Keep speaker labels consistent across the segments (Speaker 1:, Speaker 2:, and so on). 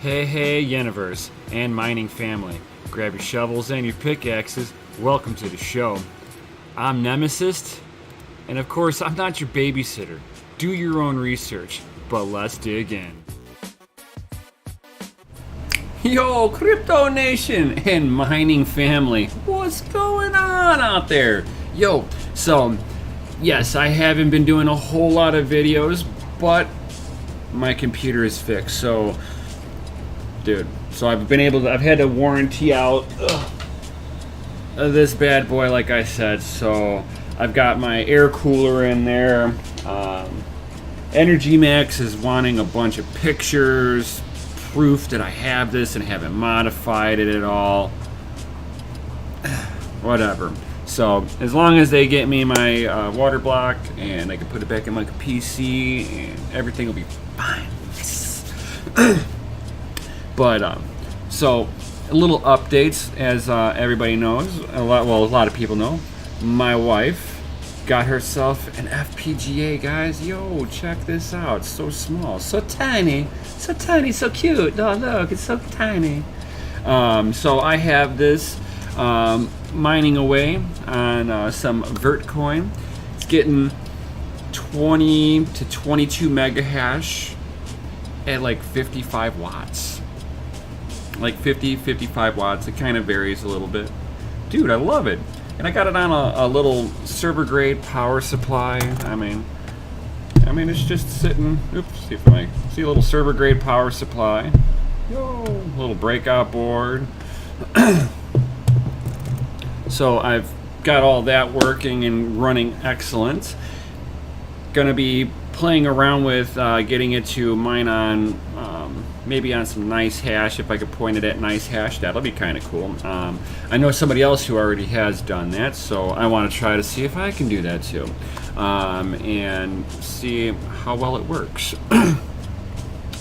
Speaker 1: Hey, hey, universe and mining family. Grab your shovels and your pickaxes. Welcome to the show. I'm Nemesis, and of course, I'm not your babysitter. Do your own research, but let's dig in. Yo, Crypto Nation and mining family, what's going on out there? Yo, so, yes, I haven't been doing a whole lot of videos, but my computer is fixed, so dude, so I've had to warranty out this bad boy, like I said. So I've got my air cooler in there. Energy Max is wanting a bunch of pictures, proof that I have this and haven't modified it at all. Whatever. So as long as they get me my water block and I can put it back in my PC and everything will be fine. But so a little updates, as everybody knows, a lot of people know. My wife got herself an FPGA, guys. Yo, check this out. So small, so tiny, so cute. Oh, look, it's so tiny. So I have this mining away on some Vertcoin. It's getting 20 to 22 mega hash at like 55 watts. Like 55 watts. It kind of varies a little bit. Dude, I love it. And I got it on a little server grade power supply. I mean it's just sitting. Oops, see if I see a little server grade power supply. Yo, little breakout board. So I've got all that working and running excellent. Gonna be playing around with getting it to mine on maybe on some nice hash. If I could point it at nice hash, that'll be kind of cool. I know somebody else who already has done that, so I want to try to see if I can do that too, and see how well it works,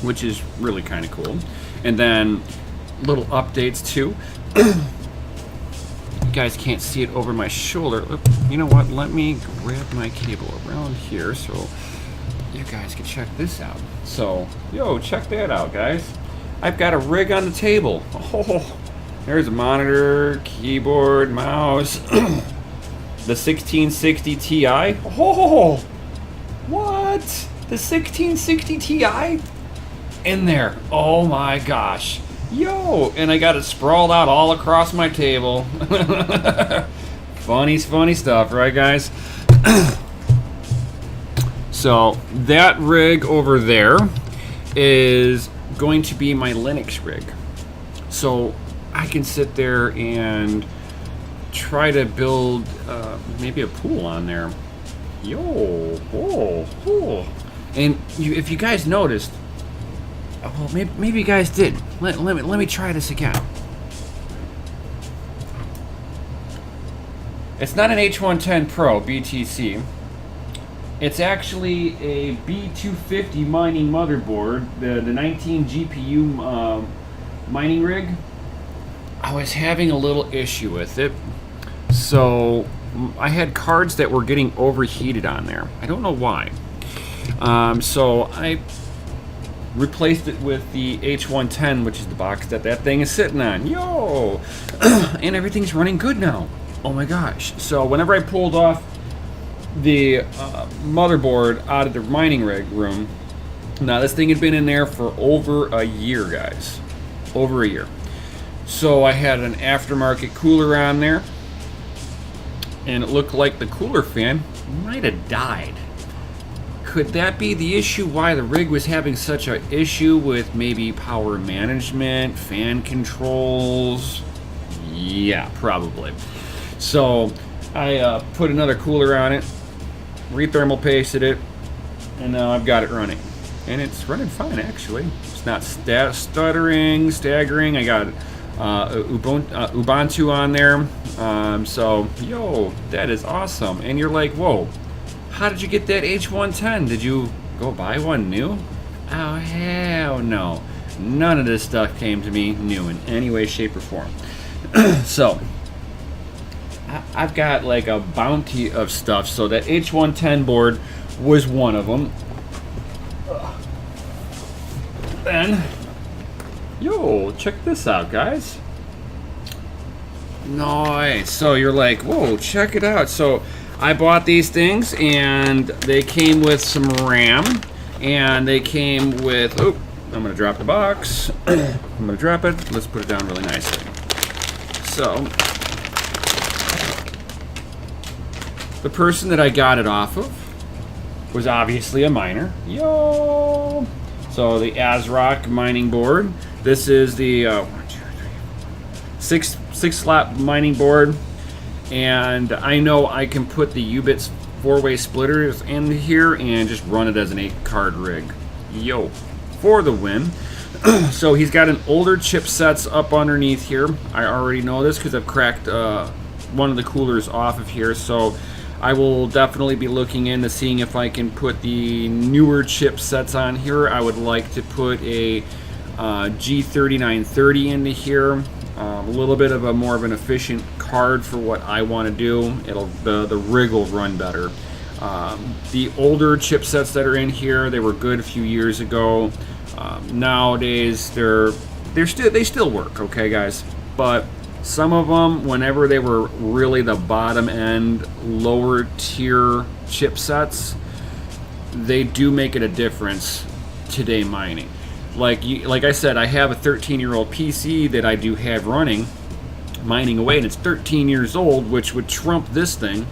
Speaker 1: which is really kind of cool. And then little updates too. You guys can't see it over my shoulder. You know what? Let me grab my cable around here so you guys can check this out. So, yo, check that out, guys. I've got a rig on the table. Oh, there's a monitor, keyboard, mouse. The 1660 Ti. Oh, what? The 1660 Ti? In there. Oh my gosh. Yo, and I got it sprawled out all across my table. Funny stuff, right, guys? So that rig over there is going to be my Linux rig. So I can sit there and try to build maybe a pool on there. Yo, oh. And if you guys noticed, well, maybe you guys did. Let me try this again. It's not an H110 Pro BTC. It's actually a B250 mining motherboard, the 19 GPU mining rig. I was having a little issue with it. So I had cards that were getting overheated on there. I don't know why. So I replaced it with the H110, which is the box that thing is sitting on. Yo! And everything's running good now. Oh my gosh. So whenever I pulled off the motherboard out of the mining rig room, now this thing had been in there for over a year, guys. Over a year. So I had an aftermarket cooler on there, and it looked like the cooler fan might have died. Could that be the issue why the rig was having such an issue with maybe power management, fan controls? Yeah, probably. So I put another cooler on it, rethermal pasted it, and now I've got it running. And it's running fine, actually. It's not stuttering, staggering. I got Ubuntu on there. So, yo, that is awesome. And you're like, whoa, how did you get that H110? Did you go buy one new? Oh, hell no. None of this stuff came to me new in any way, shape, or form. So I've got like a bounty of stuff. So that H110 board was one of them. Then Yo, check this out, guys. Nice. So you're like, whoa, check it out. So I bought these things, and they came with some RAM, and they came with, oh, I'm going to drop the box. I'm going to drop it. Let's put it down really nicely. So the person that I got it off of was obviously a miner. Yo! So the ASRock mining board. This is the 6 slot mining board, and I know I can put the U-Bits 4-way splitters in here and just run it as an 8-card rig. Yo, for the win. So he's got an older chipsets up underneath here. I already know this because I've cracked one of the coolers off of here. So I will definitely be looking into seeing if I can put the newer chipsets on here. I would like to put a G3930 into here. A little bit of a more of an efficient card for what I want to do. The rig will run better. The older chipsets that are in here, they were good a few years ago. Nowadays, they still work, okay, guys. But some of them, whenever they were really the bottom end, lower tier chipsets, they do make it a difference today mining. Like I said, I have a 13-year-old PC that I do have running, mining away, and it's 13 years old, which would trump this thing.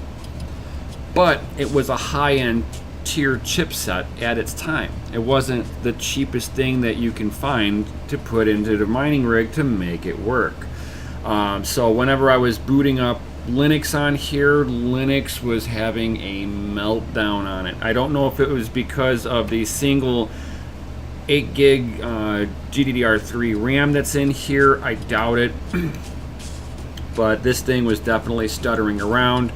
Speaker 1: But it was a high-end tier chipset at its time. It wasn't the cheapest thing that you can find to put into the mining rig to make it work. So whenever I was booting up Linux on here, Linux was having a meltdown on it. I don't know if it was because of the single 8 gig GDDR3 RAM that's in here. I doubt it. But this thing was definitely stuttering around.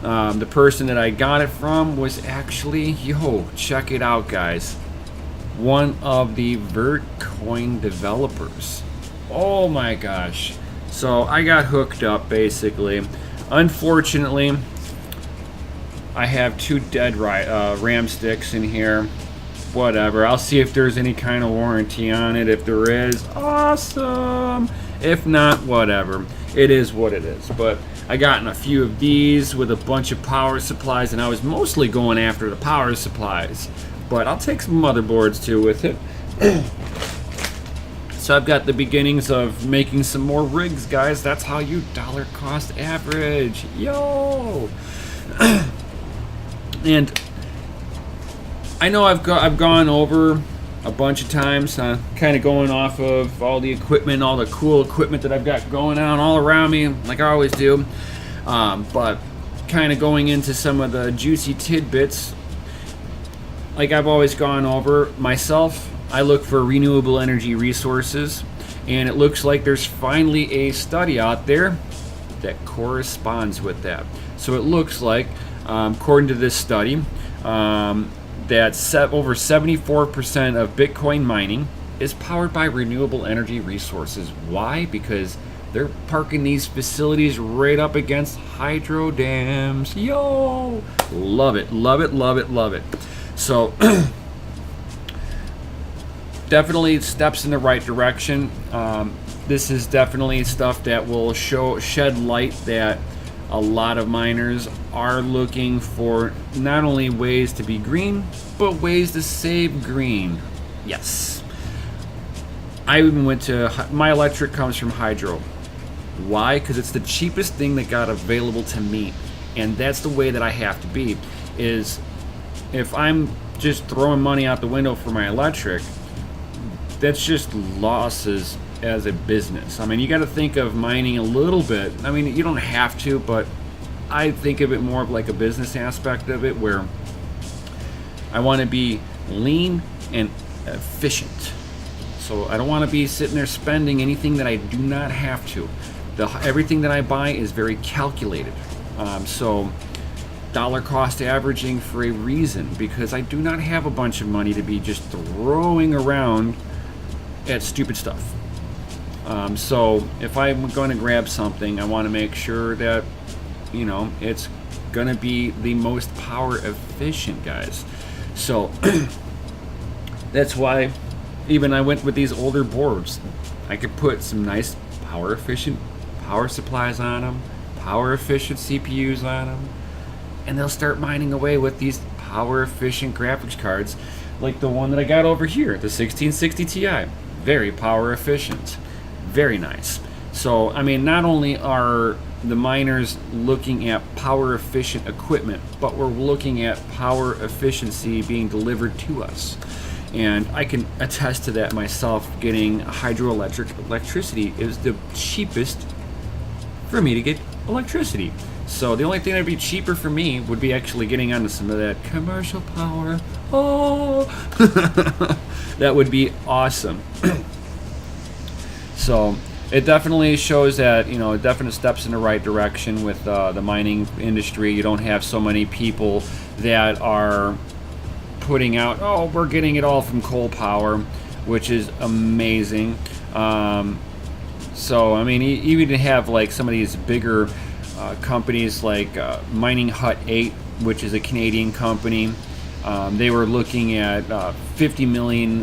Speaker 1: The person that I got it from was actually, yo, check it out, guys, one of the Vertcoin developers. Oh my gosh. So I got hooked up, basically. Unfortunately, I have 2 dead RAM sticks in here. Whatever. I'll see if there's any kind of warranty on it. If there is, awesome. If not, whatever. It is what it is. But I gotten a few of these with a bunch of power supplies, and I was mostly going after the power supplies. But I'll take some motherboards too with it. So I've got the beginnings of making some more rigs, guys. That's how you dollar cost average. Yo! And I know I've gone over a bunch of times, kind of going off of all the equipment, all the cool equipment that I've got going on all around me, like I always do. But kind of going into some of the juicy tidbits, like I've always gone over myself. I look for renewable energy resources, and it looks like there's finally a study out there that corresponds with that. So it looks like, according to this study, that over 74% of Bitcoin mining is powered by renewable energy resources. Why? Because they're parking these facilities right up against hydro dams. Yo! Love it, love it, love it, love it. So definitely steps in the right direction. This is definitely stuff that will shed light that a lot of miners are looking for not only ways to be green, but ways to save green. Yes. I even went to, my electric comes from hydro. Why? Because it's the cheapest thing that got available to me. And that's the way that I have to be, is if I'm just throwing money out the window for my electric, that's just losses as a business. I mean, you got to think of mining a little bit. I mean, you don't have to, but I think of it more of like a business aspect of it, where I want to be lean and efficient. So I don't want to be sitting there spending anything that I do not have to. Everything that I buy is very calculated. So dollar cost averaging for a reason, because I do not have a bunch of money to be just throwing around at stupid stuff. So if I'm going to grab something, I want to make sure that, you know, it's going to be the most power efficient, guys. So that's why even I went with these older boards. I could put some nice power efficient power supplies on them, power efficient CPUs on them, and they'll start mining away with these power efficient graphics cards like the one that I got over here, the 1660 Ti. Very power efficient, very nice. So I mean, not only are the miners looking at power efficient equipment, but we're looking at power efficiency being delivered to us. And I can attest to that myself. Getting hydroelectric electricity is the cheapest for me to get electricity. So the only thing that'd be cheaper for me would be actually getting onto some of that commercial power. Oh, that would be awesome. So it definitely shows that, you know, definite steps in the right direction with the mining industry. You don't have so many people that are putting out, oh, we're getting it all from coal power, which is amazing. So I mean, even to have like some of these bigger companies like Mining Hut 8, which is a Canadian company. They were looking at 50 million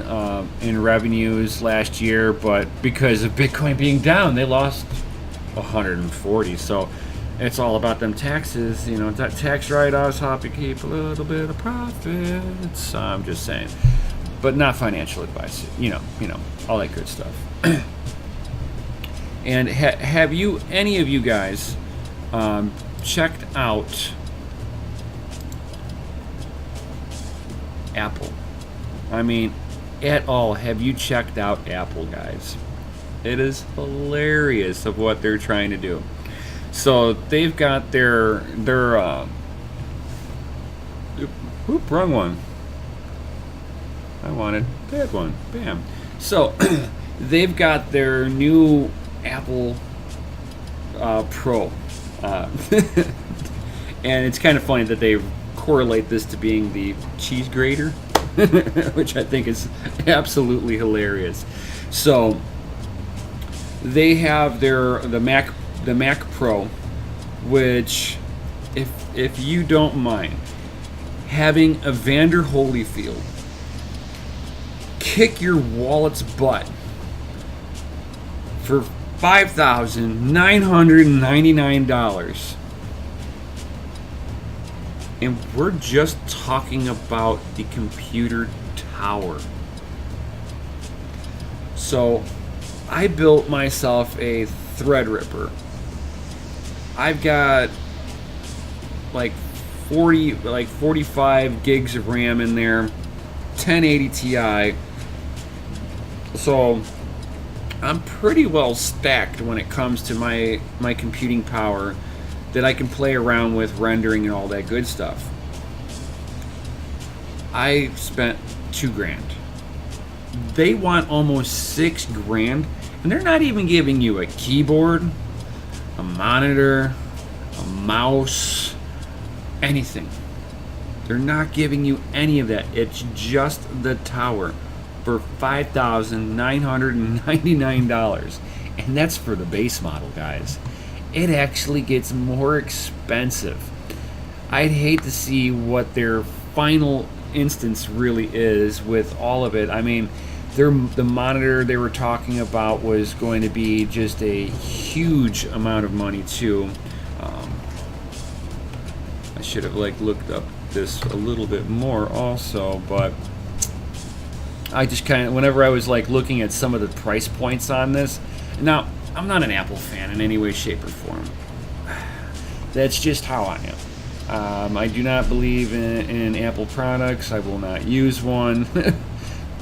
Speaker 1: in revenues last year, but because of Bitcoin being down, they lost 140. So it's all about them taxes, you know, tax write-offs, how to keep a little bit of profits. I'm just saying, but not financial advice. You know, all that good stuff. And have you, any of you guys, checked out Apple? I mean, at all, have you checked out Apple, guys? It is hilarious of what they're trying to do. So they've got their wrong one. I wanted that one. Bam. So they've got their new Apple Pro. And it's kind of funny that they correlate this to being the cheese grater, which I think is absolutely hilarious. So they have the Mac Pro, which, if you don't mind having Evander Holyfield kick your wallet's butt for $5,999. And we're just talking about the computer tower. So I built myself a Threadripper. I've got like 45 gigs of RAM in there, 1080 Ti. So I'm pretty well stacked when it comes to my computing power that I can play around with rendering and all that good stuff. I spent $2,000. They want almost $6,000, and they're not even giving you a keyboard, a monitor, a mouse, anything. They're not giving you any of that. It's just the tower for $5,999, and that's for the base model, guys. It actually gets more expensive. I'd hate to see what their final instance really is with all of it. I mean, the monitor they were talking about was going to be just a huge amount of money too. I should have looked up this a little bit more also, but I just kind of, whenever I was looking at some of the price points on this, now I'm not an Apple fan in any way, shape, or form. That's just how I am. I do not believe in Apple products. I will not use one.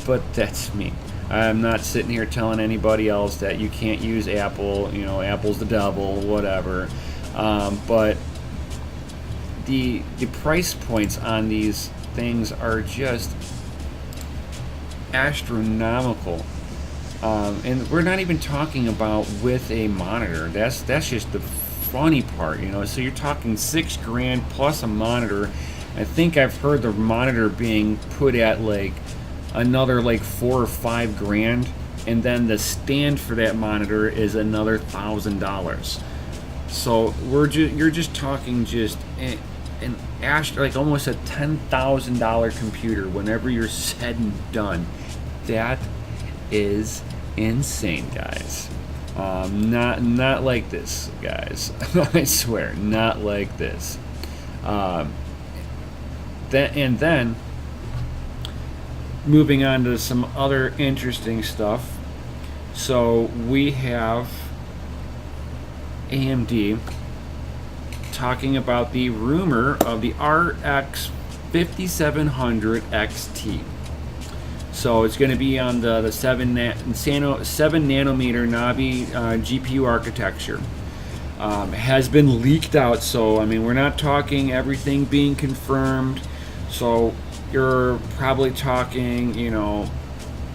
Speaker 1: But that's me. I'm not sitting here telling anybody else that you can't use Apple. You know, Apple's the devil, whatever. But the price points on these things are just astronomical. And we're not even talking about with a monitor. That's just the funny part, you know. So you're talking $6,000 plus a monitor. I think I've heard the monitor being put at another $4,000 or $5,000, and then the stand for that monitor is another $1,000. So you're just talking just an almost a $10,000 computer whenever you're said and done. That is insane, guys. Not like this, guys. I swear, not like this. Then moving on to some other interesting stuff. So we have AMD talking about the rumor of the RX 5700 XT. So it's going to be on the 7 nanometer Navi GPU architecture. Has been leaked out, so I mean, we're not talking everything being confirmed. So you're probably talking,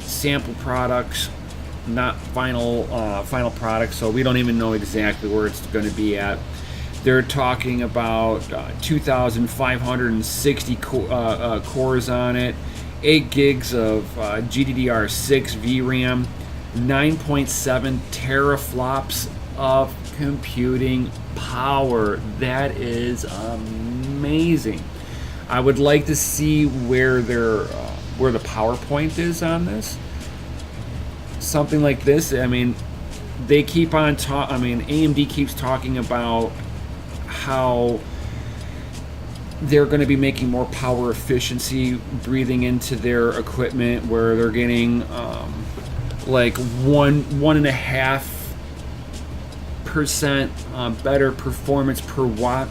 Speaker 1: sample products, not final products. So we don't even know exactly where it's going to be at. They're talking about 2,560 cores on it, 8 gigs of GDDR6 VRAM, 9.7 teraflops of computing power. That is amazing. I would like to see where the PowerPoint is on this. Something like this. I mean, they keep on AMD keeps talking about how they're going to be making more power efficiency breathing into their equipment, where they're getting like 1.5% better performance per watt.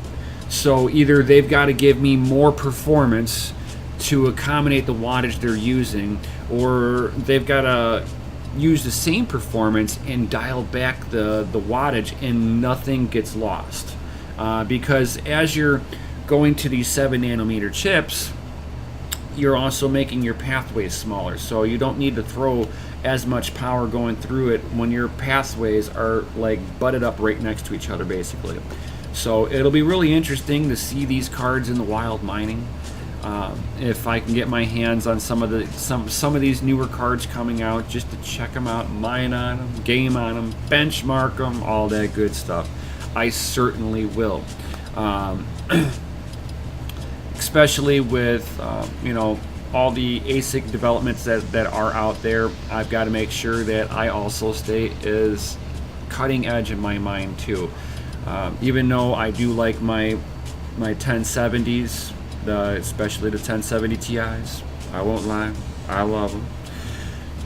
Speaker 1: So either they've got to give me more performance to accommodate the wattage they're using, or they've got to use the same performance and dial back the wattage, and nothing gets lost. Because as you're going to these 7 nanometer chips, you're also making your pathways smaller, so you don't need to throw as much power going through it when your pathways are like butted up right next to each other, basically. So it'll be really interesting to see these cards in the wild mining. If I can get my hands on some of these newer cards coming out, just to check them out, mine on them, game on them, benchmark them, all that good stuff, I certainly will. Especially with all the ASIC developments that are out there, I've got to make sure that I also stay as cutting edge in my mind too. Even though I do like my 1070s, especially the 1070 Ti's, I won't lie, I love them.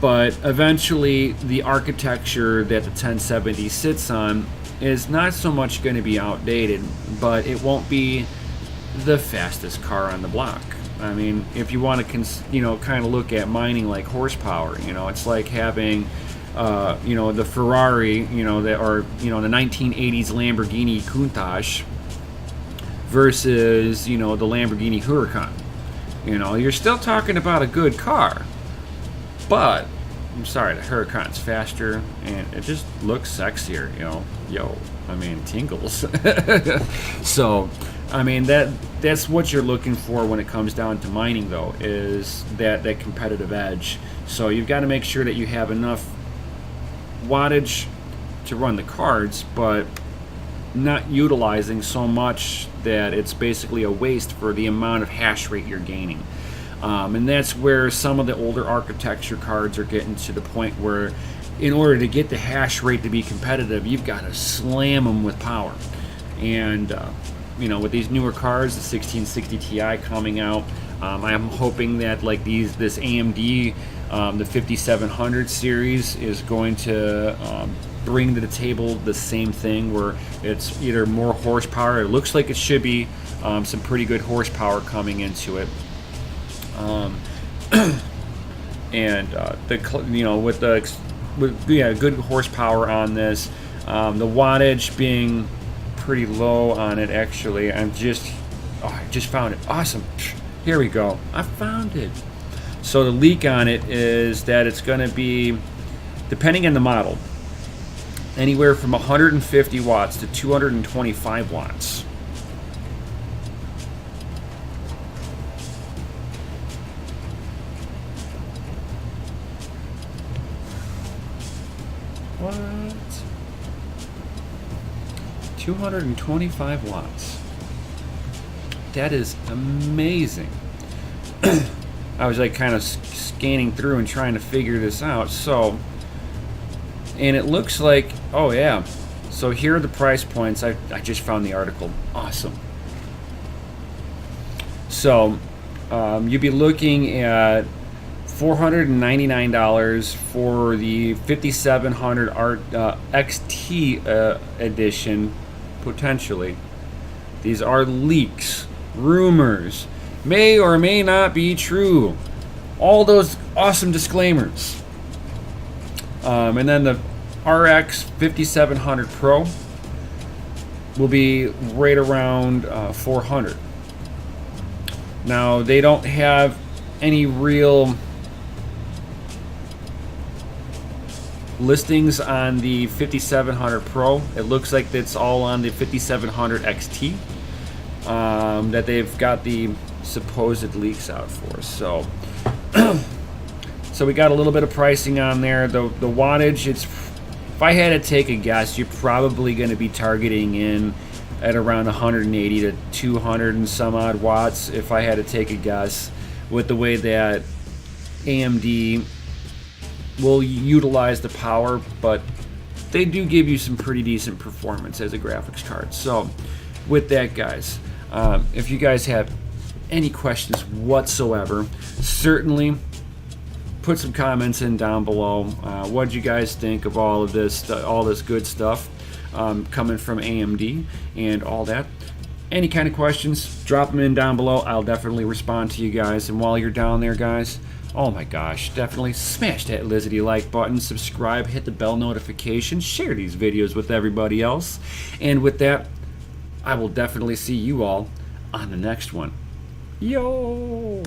Speaker 1: But eventually, the architecture that the 1070 sits on is not so much going to be outdated, but it won't be the fastest car on the block. I mean, if you want to kind of look at mining like horsepower, it's like having the Ferrari, the 1980s Lamborghini Countach versus the Lamborghini Huracan. You're still talking about a good car, but I'm sorry, the Huracan's faster and it just looks sexier. Tingles. So I mean, that's what you're looking for when it comes down to mining, though, is that competitive edge. So you've got to make sure that you have enough wattage to run the cards, but not utilizing so much that it's basically a waste for the amount of hash rate you're gaining. And that's where some of the older architecture cards are getting to the point where, in order to get the hash rate to be competitive, you've got to slam them with power. And with these newer cards, the 1660 Ti coming out, I'm hoping that like this AMD, the 5700 series is going to bring to the table the same thing, where it's either more horsepower. It looks like it should be some pretty good horsepower coming into it. And with good horsepower on this, the wattage being pretty low on it. Actually, I just found it. Awesome. Here we go. I found it. So the leak on it is that it's going to be, depending on the model, anywhere from 150 watts to 225 watts. What? 225 watts. That is amazing. I was like kind of scanning through and trying to figure this out. So, and it looks like, oh yeah, so here are the price points. I just found the article. Awesome. So you'd be looking at $499 for the 5700 XT edition, potentially. These are leaks, rumors, may or may not be true. All those awesome disclaimers. And then the RX 5700 Pro will be right around 400. Now they don't have any real listings on the 5700 Pro. It looks like it's all on the 5700 XT that they've got the supposed leaks out for. So so we got a little bit of pricing on there. The wattage, it's, if I had to take a guess, you're probably going to be targeting in at around 180 to 200 and some odd watts, if I had to take a guess, with the way that AMD will utilize the power, but they do give you some pretty decent performance as a graphics card. So with that, guys, if you guys have any questions whatsoever, certainly put some comments in down below. What did you guys think of all of this good stuff coming from AMD and all that? Any kind of questions, drop them in down below. I'll definitely respond to you guys. And while you're down there, guys, oh my gosh, definitely smash that Lizardie like button, subscribe, hit the bell notification, share these videos with everybody else. And with that, I will definitely see you all on the next one. Yo!